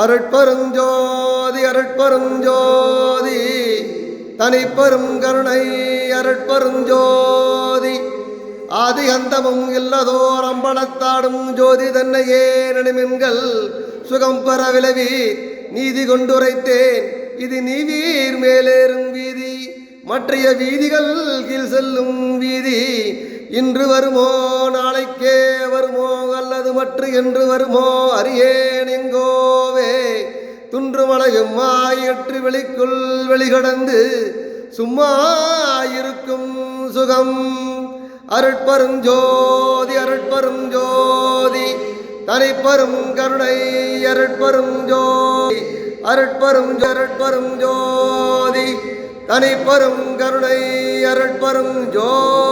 அருட்பெருஞ்சோதி அருட்பெருஞ்சோதி தனிப்பெரும் கருணை அருட்பெருஞ்சோதி ஆதி அந்தமும் இல்லதோர் அம்பலத்தாடும் ஜோதி தன்னையே நனிமின்கள் சுகம் பெற விளைவி நீதி கொண்டுரைத்தேன். இது நீவீர் மேலேறும் வீதி, மற்றைய வீதிகள் கீழ் செல்லும் வீதி. இன்று வருமோ நாளைக்கே வருமோ அல்லது மற்ற என்று வருமோ அறியேன் எங்கோவே. துன்றுமலையும் மாயற்று வெளிக்குள் வெளிகடந்து சும்மா இருக்கும் சுகம். அருட்பெருஞ்சோதி அருட்பெருஞ்சோதி தனிப்பெரும் கருணை அருட்பெருஞ்சோதி அருட்பெருஞ்சோதி தனிப்பெரும் கருணை அருட்பெருஞ்சோதி.